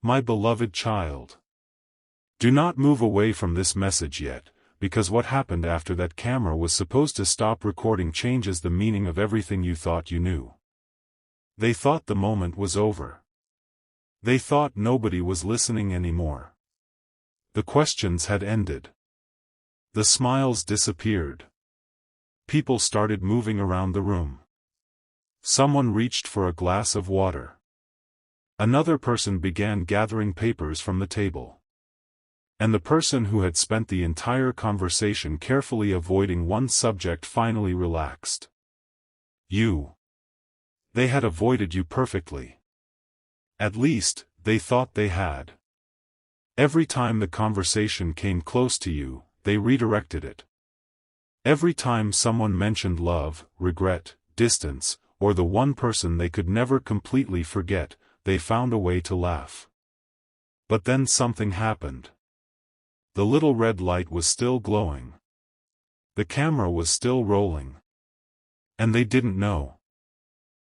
My beloved child. Do not move away from this message yet, because what happened after that camera was supposed to stop recording changes the meaning of everything you thought you knew. They thought the moment was over. They thought nobody was listening anymore. The questions had ended. The smiles disappeared. People started moving around the room. Someone reached for a glass of water. Another person began gathering papers from the table. And the person who had spent the entire conversation carefully avoiding one subject finally relaxed. You. They had avoided you perfectly. At least, they thought they had. Every time the conversation came close to you, they redirected it. Every time someone mentioned love, regret, distance, or the one person they could never completely forget, they found a way to laugh. But then something happened. The little red light was still glowing. The camera was still rolling. And they didn't know.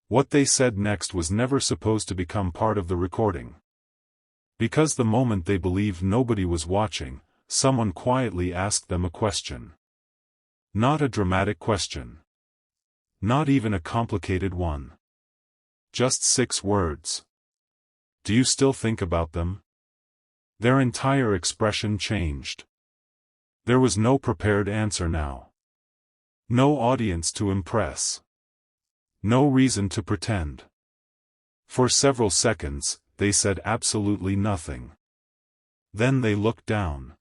What they said next was never supposed to become part of the recording. Because the moment they believed nobody was watching, someone quietly asked them a question. Not a dramatic question. Not even a complicated one. Just 6 words. Do you still think about them? Their entire expression changed. There was no prepared answer now. No audience to impress. No reason to pretend. For several seconds, they said absolutely nothing. Then they looked down.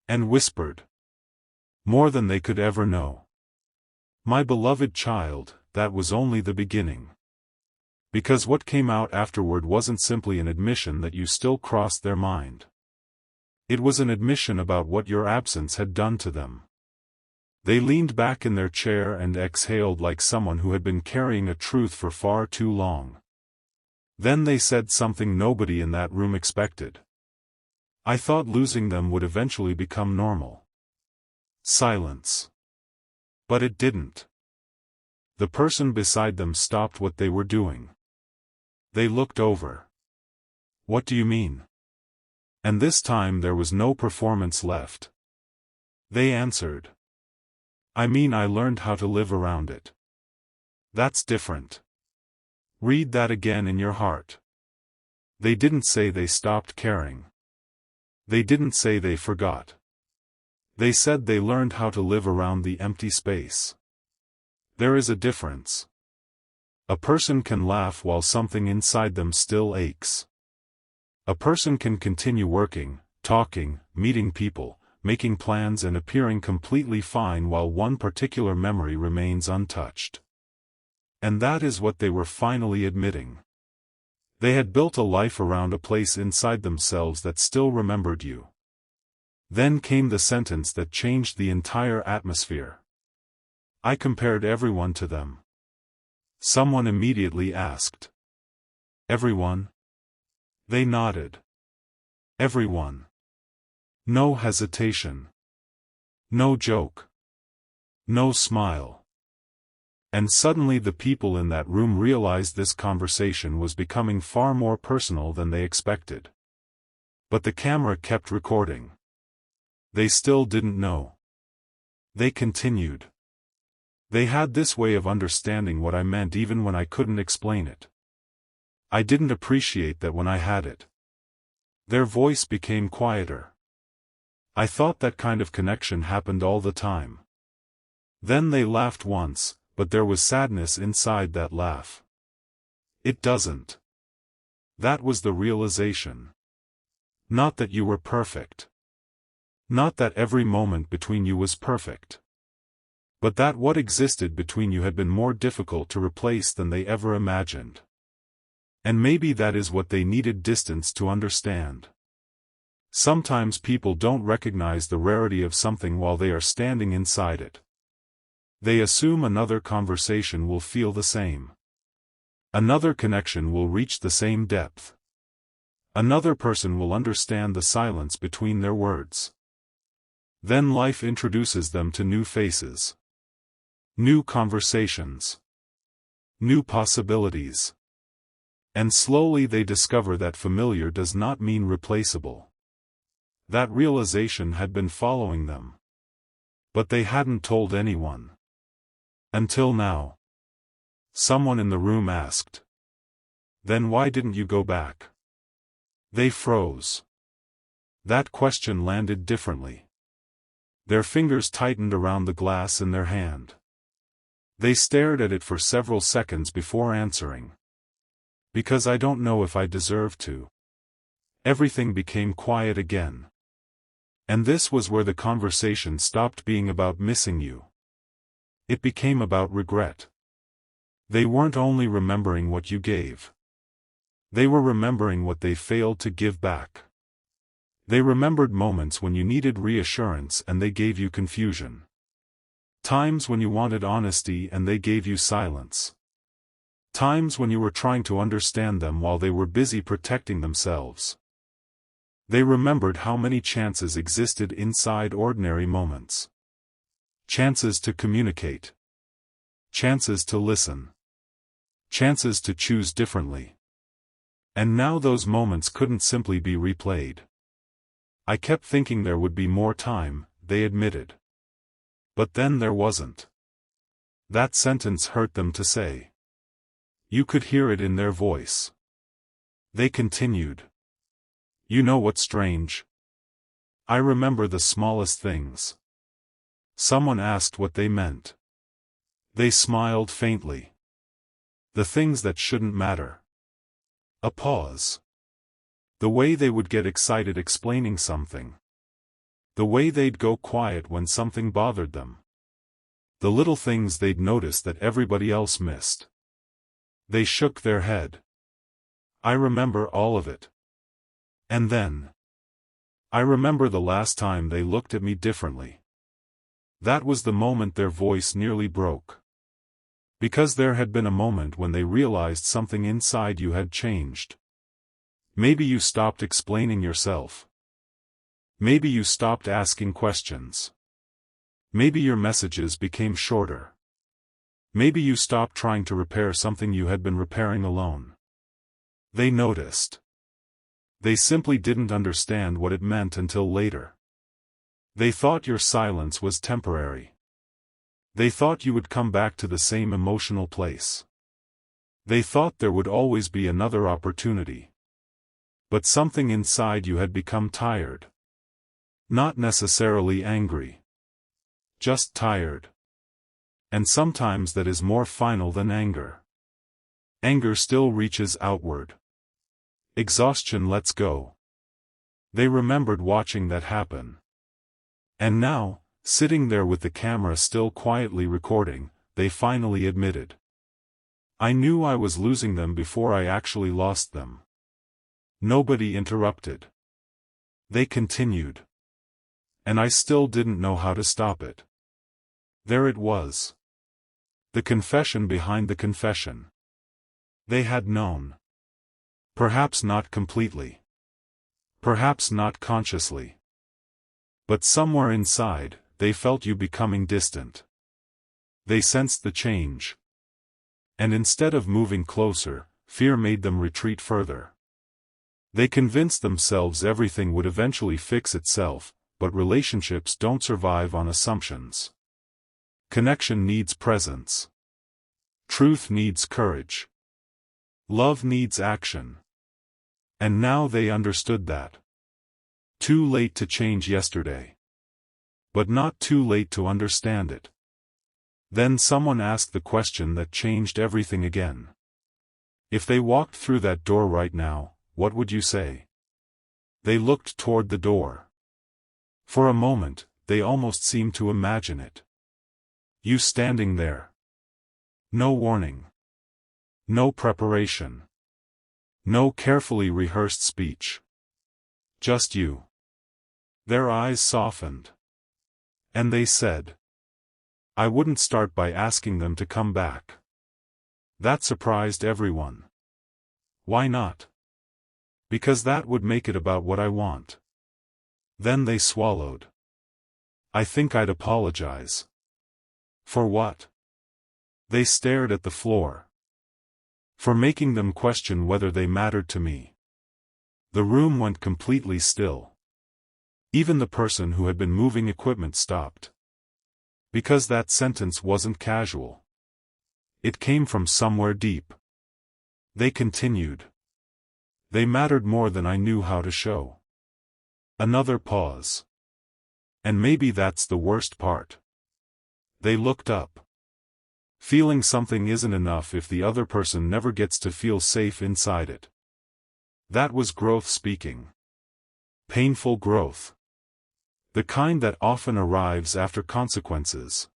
And whispered. More than they could ever know. My beloved child, that was only the beginning. Because what came out afterward wasn't simply an admission that you still crossed their mind. It was an admission about what your absence had done to them. They leaned back in their chair and exhaled like someone who had been carrying a truth for far too long. Then they said something nobody in that room expected. I thought losing them would eventually become normal. Silence. But it didn't. The person beside them stopped what they were doing. They looked over. What do you mean? And this time there was no performance left. They answered. I mean, I learned how to live around it. That's different. Read that again in your heart. They didn't say they stopped caring. They didn't say they forgot. They said they learned how to live around the empty space. There is a difference. A person can laugh while something inside them still aches. A person can continue working, talking, meeting people, making plans and appearing completely fine while one particular memory remains untouched. And that is what they were finally admitting. They had built a life around a place inside themselves that still remembered you. Then came the sentence that changed the entire atmosphere. I compared everyone to them. Someone immediately asked. Everyone? They nodded. Everyone. No hesitation. No joke. No smile. And suddenly the people in that room realized this conversation was becoming far more personal than they expected. But the camera kept recording. They still didn't know. They continued. They had this way of understanding what I meant even when I couldn't explain it. I didn't appreciate that when I had it. Their voice became quieter. I thought that kind of connection happened all the time. Then they laughed once, but there was sadness inside that laugh. It doesn't. That was the realization. Not that you were perfect. Not that every moment between you was perfect. But that what existed between you had been more difficult to replace than they ever imagined. And maybe that is what they needed distance to understand. Sometimes people don't recognize the rarity of something while they are standing inside it. They assume another conversation will feel the same. Another connection will reach the same depth. Another person will understand the silence between their words. Then life introduces them to new faces. New conversations. New possibilities. And slowly they discover that familiar does not mean replaceable. That realization had been following them. But they hadn't told anyone. Until now. Someone in the room asked. Then why didn't you go back? They froze. That question landed differently. Their fingers tightened around the glass in their hand. They stared at it for several seconds before answering. Because I don't know if I deserve to. Everything became quiet again. And this was where the conversation stopped being about missing you. It became about regret. They weren't only remembering what you gave. They were remembering what they failed to give back. They remembered moments when you needed reassurance and they gave you confusion. Times when you wanted honesty and they gave you silence. Times when you were trying to understand them while they were busy protecting themselves. They remembered how many chances existed inside ordinary moments. Chances to communicate. Chances to listen. Chances to choose differently. And now those moments couldn't simply be replayed. I kept thinking there would be more time, they admitted. But then there wasn't. That sentence hurt them to say. You could hear it in their voice. They continued. You know what's strange? I remember the smallest things. Someone asked what they meant. They smiled faintly. The things that shouldn't matter. A pause. The way they would get excited explaining something. The way they'd go quiet when something bothered them. The little things they'd notice that everybody else missed. They shook their head. I remember all of it. And then. I remember the last time they looked at me differently. That was the moment their voice nearly broke. Because there had been a moment when they realized something inside you had changed. Maybe you stopped explaining yourself. Maybe you stopped asking questions. Maybe your messages became shorter. Maybe you stopped trying to repair something you had been repairing alone. They noticed. They simply didn't understand what it meant until later. They thought your silence was temporary. They thought you would come back to the same emotional place. They thought there would always be another opportunity. But something inside you had become tired. Not necessarily angry. Just tired. And sometimes that is more final than anger. Anger still reaches outward. Exhaustion lets go. They remembered watching that happen. And now, sitting there with the camera still quietly recording, they finally admitted. I knew I was losing them before I actually lost them. Nobody interrupted. They continued. And I still didn't know how to stop it. There it was. The confession behind the confession. They had known. Perhaps not completely. Perhaps not consciously. But somewhere inside, they felt you becoming distant. They sensed the change. And instead of moving closer, fear made them retreat further. They convinced themselves everything would eventually fix itself, but relationships don't survive on assumptions. Connection needs presence. Truth needs courage. Love needs action. And now they understood that. Too late to change yesterday. But not too late to understand it. Then someone asked the question that changed everything again. If they walked through that door right now, what would you say? They looked toward the door. For a moment, they almost seemed to imagine it. You standing there. No warning. No preparation. No carefully rehearsed speech. Just you. Their eyes softened. And they said. I wouldn't start by asking them to come back. That surprised everyone. Why not? Because that would make it about what I want. Then they swallowed. I think I'd apologize. For what? They stared at the floor. For making them question whether they mattered to me. The room went completely still. Even the person who had been moving equipment stopped. Because that sentence wasn't casual. It came from somewhere deep. They continued. They mattered more than I knew how to show. Another pause. And maybe that's the worst part. They looked up. Feeling something isn't enough if the other person never gets to feel safe inside it. That was growth speaking. Painful growth. The kind that often arrives after consequences.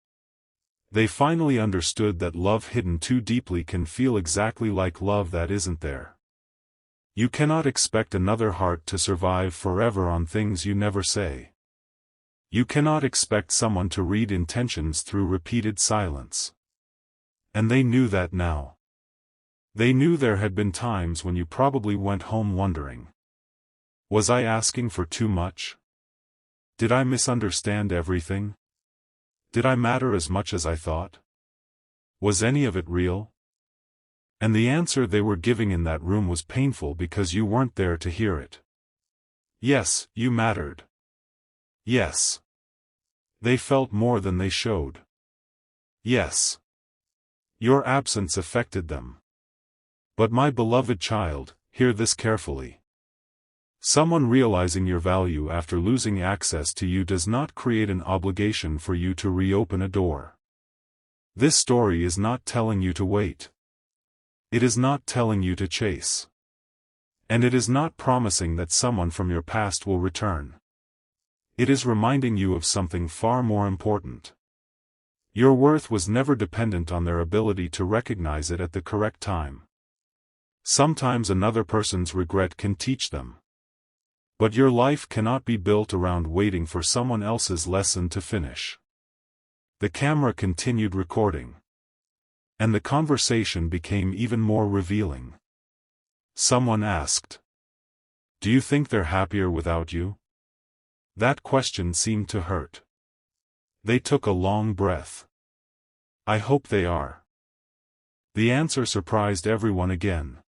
They finally understood that love hidden too deeply can feel exactly like love that isn't there. You cannot expect another heart to survive forever on things you never say. You cannot expect someone to read intentions through repeated silence. And they knew that now. They knew there had been times when you probably went home wondering. Was I asking for too much? Did I misunderstand everything? Did I matter as much as I thought? Was any of it real? And the answer they were giving in that room was painful because you weren't there to hear it. Yes, you mattered. Yes. They felt more than they showed. Yes. Your absence affected them. But my beloved child, hear this carefully. Someone realizing your value after losing access to you does not create an obligation for you to reopen a door. This story is not telling you to wait. It is not telling you to chase. And it is not promising that someone from your past will return. It is reminding you of something far more important. Your worth was never dependent on their ability to recognize it at the correct time. Sometimes another person's regret can teach them. But your life cannot be built around waiting for someone else's lesson to finish. The camera continued recording. And the conversation became even more revealing. Someone asked. Do you think they're happier without you? That question seemed to hurt. They took a long breath. I hope they are. The answer surprised everyone again.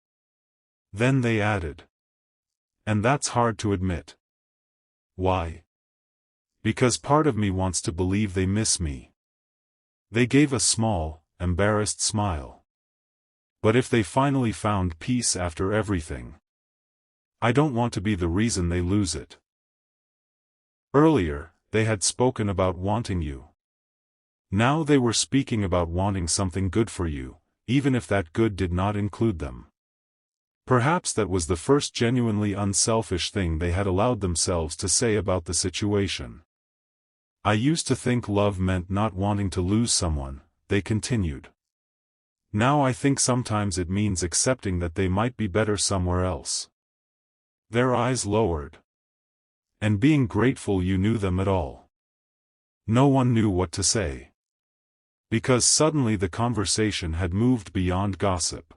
Then they added. And that's hard to admit. Why? Because part of me wants to believe they miss me. They gave a small, embarrassed smile. But if they finally found peace after everything, I don't want to be the reason they lose it. Earlier, they had spoken about wanting you. Now they were speaking about wanting something good for you, even if that good did not include them. Perhaps that was the first genuinely unselfish thing they had allowed themselves to say about the situation. I used to think love meant not wanting to lose someone, they continued. Now I think sometimes it means accepting that they might be better somewhere else. Their eyes lowered. And being grateful you knew them at all. No one knew what to say. Because suddenly the conversation had moved beyond gossip.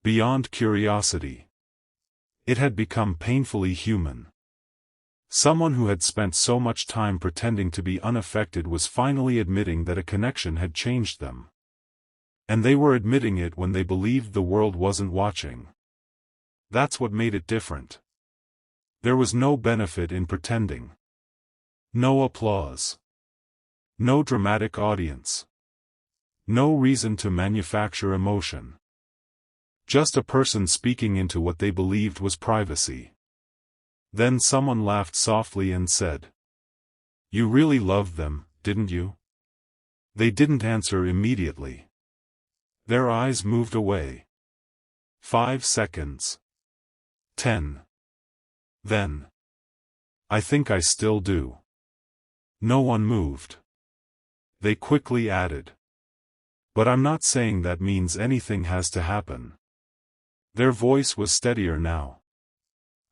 Beyond curiosity. It had become painfully human. Someone who had spent so much time pretending to be unaffected was finally admitting that a connection had changed them. And they were admitting it when they believed the world wasn't watching. That's what made it different. There was no benefit in pretending. No applause. No dramatic audience. No reason to manufacture emotion. Just a person speaking into what they believed was privacy. Then someone laughed softly and said, "You really loved them, didn't you?" They didn't answer immediately. Their eyes moved away. 5 seconds. 10. Then. I think I still do. No one moved. They quickly added. But I'm not saying that means anything has to happen. Their voice was steadier now.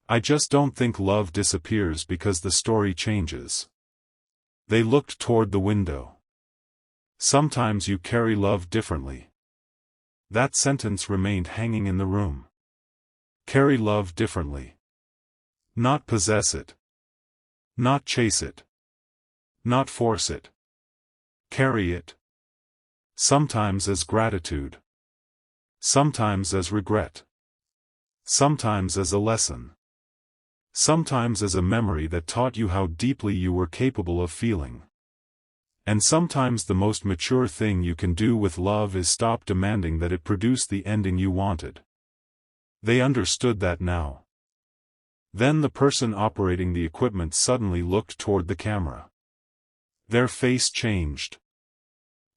I just don't think love disappears because the story changes. They looked toward the window. Sometimes you carry love differently. That sentence remained hanging in the room. Carry love differently. Not possess it. Not chase it. Not force it. Carry it. Sometimes as gratitude. Sometimes as regret. Sometimes as a lesson. Sometimes as a memory that taught you how deeply you were capable of feeling. And sometimes the most mature thing you can do with love is stop demanding that it produce the ending you wanted. They understood that now. Then the person operating the equipment suddenly looked toward the camera. Their face changed.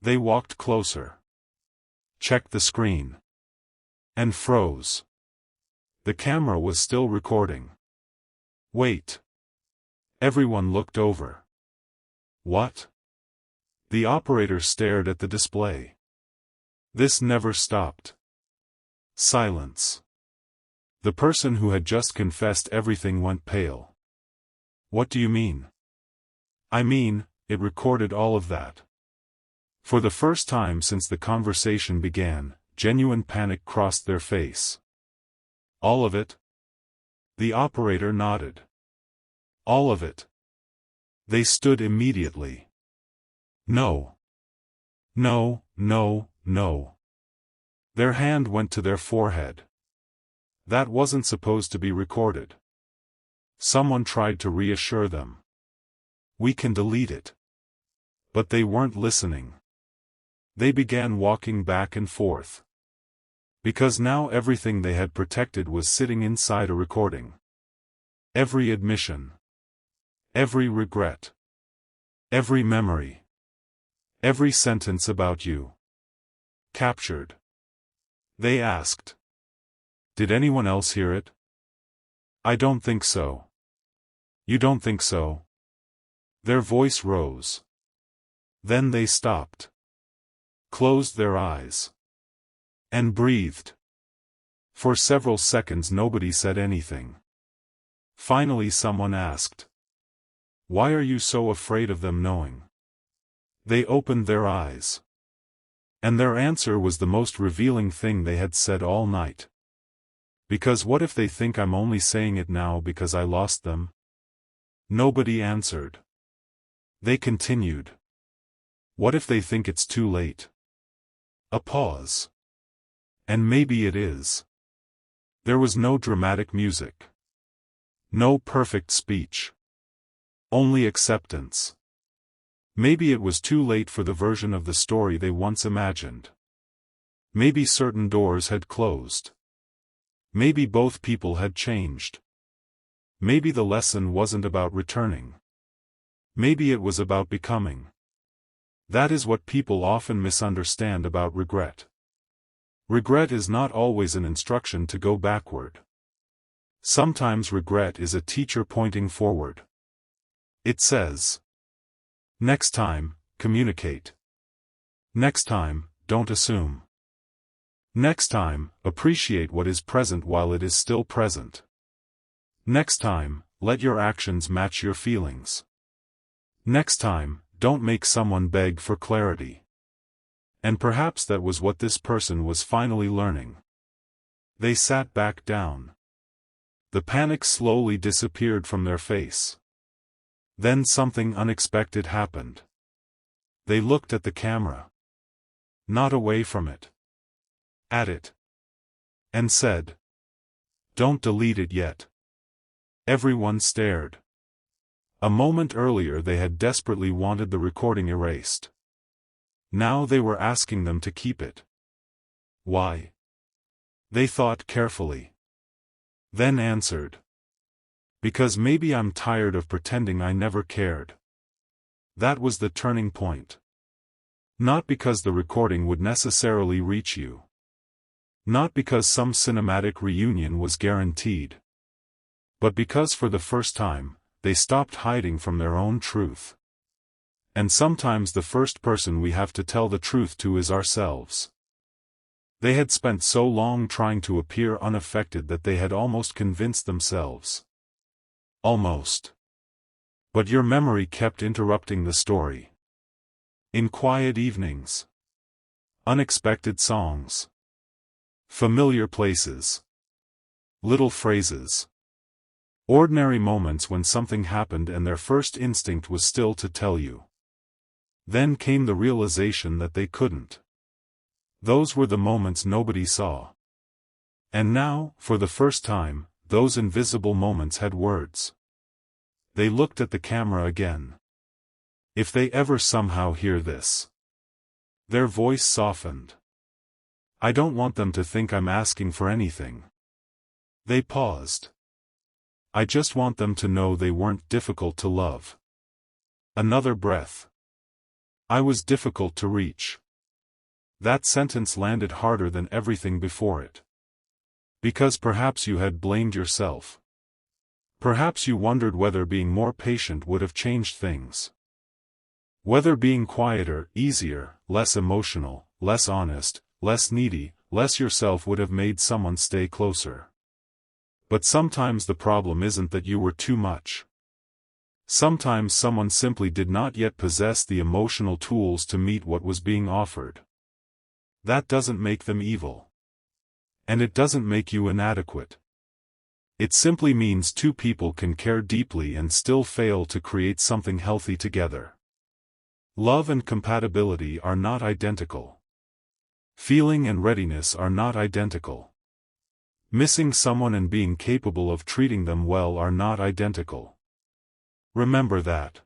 They walked closer. Checked the screen. And froze. The camera was still recording. Wait. Everyone looked over. What? The operator stared at the display. This never stopped. Silence. The person who had just confessed everything went pale. What do you mean? I mean, it recorded all of that. For the first time since the conversation began, genuine panic crossed their face. All of it? The operator nodded. All of it. They stood immediately. No. No, no, no. Their hand went to their forehead. That wasn't supposed to be recorded. Someone tried to reassure them. We can delete it. But they weren't listening. They began walking back and forth. Because now everything they had protected was sitting inside a recording. Every admission. Every regret. Every memory. Every sentence about you. Captured. They asked. Did anyone else hear it? I don't think so. You don't think so? Their voice rose. Then they stopped. Closed their eyes. And breathed. For several seconds nobody said anything. Finally someone asked. Why are you so afraid of them knowing? They opened their eyes. And their answer was the most revealing thing they had said all night. Because what if they think I'm only saying it now because I lost them? Nobody answered. They continued. What if they think it's too late? A pause. And maybe it is. There was no dramatic music. No perfect speech. Only acceptance. Maybe it was too late for the version of the story they once imagined. Maybe certain doors had closed. Maybe both people had changed. Maybe the lesson wasn't about returning. Maybe it was about becoming. That is what people often misunderstand about regret. Regret is not always an instruction to go backward. Sometimes regret is a teacher pointing forward. It says, next time, communicate. Next time, don't assume. Next time, appreciate what is present while it is still present. Next time, let your actions match your feelings. Next time, don't make someone beg for clarity. And perhaps that was what this person was finally learning. They sat back down. The panic slowly disappeared from their face. Then something unexpected happened. They looked at the camera. Not away from it. At it. And said, don't delete it yet. Everyone stared. A moment earlier they had desperately wanted the recording erased. Now they were asking them to keep it. Why? They thought carefully. Then answered. Because maybe I'm tired of pretending I never cared. That was the turning point. Not because the recording would necessarily reach you. Not because some cinematic reunion was guaranteed. But because for the first time, they stopped hiding from their own truth. And sometimes the first person we have to tell the truth to is ourselves. They had spent so long trying to appear unaffected that they had almost convinced themselves. Almost. But your memory kept interrupting the story. In quiet evenings. Unexpected songs. Familiar places. Little phrases. Ordinary moments when something happened and their first instinct was still to tell you. Then came the realization that they couldn't. Those were the moments nobody saw. And now, for the first time, those invisible moments had words. They looked at the camera again. If they ever somehow hear this. Their voice softened. I don't want them to think I'm asking for anything. They paused. I just want them to know they weren't difficult to love. Another breath. I was difficult to reach. That sentence landed harder than everything before it. Because perhaps you had blamed yourself. Perhaps you wondered whether being more patient would have changed things. Whether being quieter, easier, less emotional, less honest, less needy, less yourself would have made someone stay closer. But sometimes the problem isn't that you were too much. Sometimes someone simply did not yet possess the emotional tools to meet what was being offered. That doesn't make them evil. And it doesn't make you inadequate. It simply means two people can care deeply and still fail to create something healthy together. Love and compatibility are not identical. Feeling and readiness are not identical. Missing someone and being capable of treating them well are not identical. Remember that.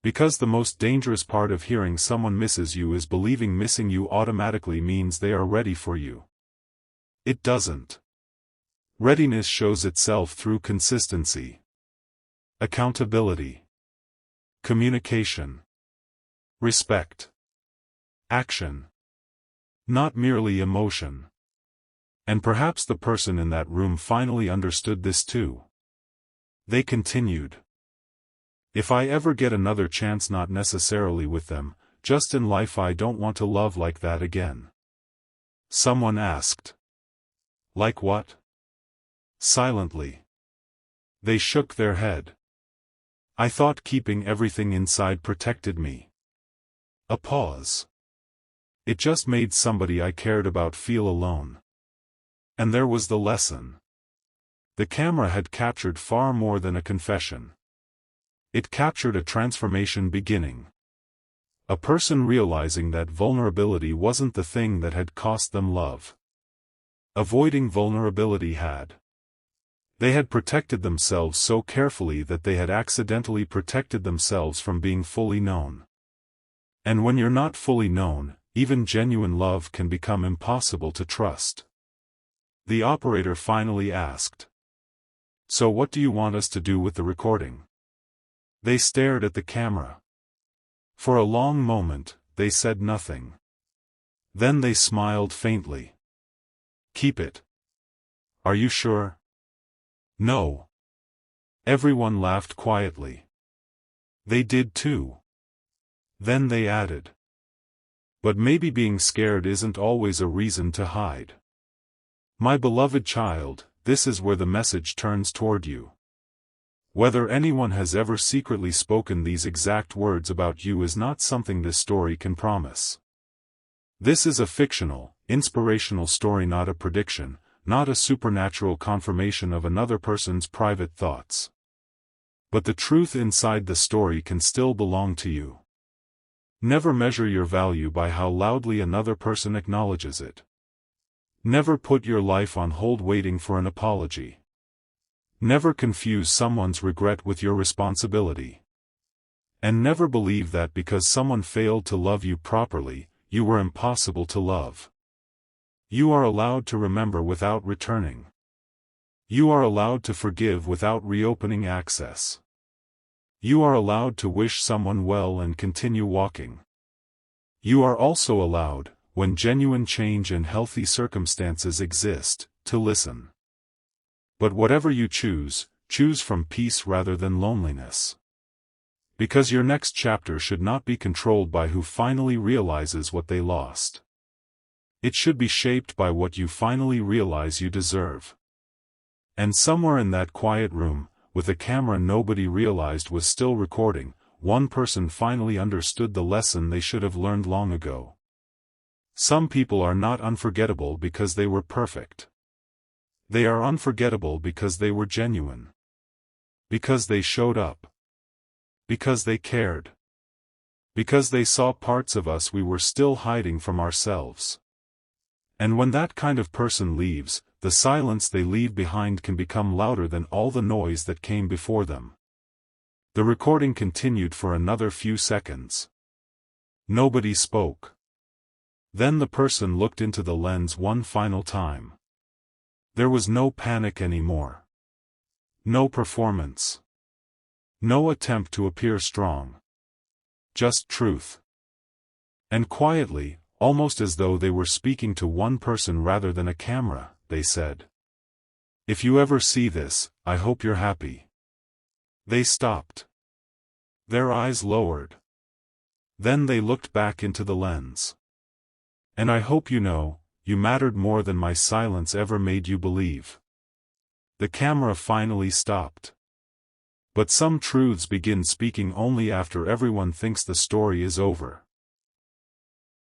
Because the most dangerous part of hearing someone misses you is believing missing you automatically means they are ready for you. It doesn't. Readiness shows itself through consistency, accountability, communication, respect, action. Not merely emotion. And perhaps the person in that room finally understood this too. They continued. If I ever get another chance, not necessarily with them, just in life, I don't want to love like that again. Someone asked. Like what? Silently. They shook their head. I thought keeping everything inside protected me. A pause. It just made somebody I cared about feel alone. And there was the lesson. The camera had captured far more than a confession. It captured a transformation beginning. A person realizing that vulnerability wasn't the thing that had cost them love. Avoiding vulnerability had. They had protected themselves so carefully that they had accidentally protected themselves from being fully known. And when you're not fully known, even genuine love can become impossible to trust. The operator finally asked. So what do you want us to do with the recording? They stared at the camera. For a long moment, they said nothing. Then they smiled faintly. Keep it. Are you sure? No. Everyone laughed quietly. They did too. Then they added. But maybe being scared isn't always a reason to hide. My beloved child, this is where the message turns toward you. Whether anyone has ever secretly spoken these exact words about you is not something this story can promise. This is a fictional, inspirational story, not a prediction, not a supernatural confirmation of another person's private thoughts. But the truth inside the story can still belong to you. Never measure your value by how loudly another person acknowledges it. Never put your life on hold waiting for an apology. Never confuse someone's regret with your responsibility. And never believe that because someone failed to love you properly, you were impossible to love. You are allowed to remember without returning. You are allowed to forgive without reopening access. You are allowed to wish someone well and continue walking. You are also allowed, when genuine change and healthy circumstances exist, to listen. But whatever you choose, choose from peace rather than loneliness. Because your next chapter should not be controlled by who finally realizes what they lost. It should be shaped by what you finally realize you deserve. And somewhere in that quiet room, with a camera nobody realized was still recording, one person finally understood the lesson they should have learned long ago. Some people are not unforgettable because they were perfect. They are unforgettable because they were genuine. Because they showed up. Because they cared. Because they saw parts of us we were still hiding from ourselves. And when that kind of person leaves, the silence they leave behind can become louder than all the noise that came before them. The recording continued for another few seconds. Nobody spoke. Then the person looked into the lens one final time. There was no panic anymore. No performance. No attempt to appear strong. Just truth. And quietly, almost as though they were speaking to one person rather than a camera, they said, "If you ever see this, I hope you're happy." They stopped. Their eyes lowered. Then they looked back into the lens. "And I hope you know, you mattered more than my silence ever made you believe." The camera finally stopped. But some truths begin speaking only after everyone thinks the story is over.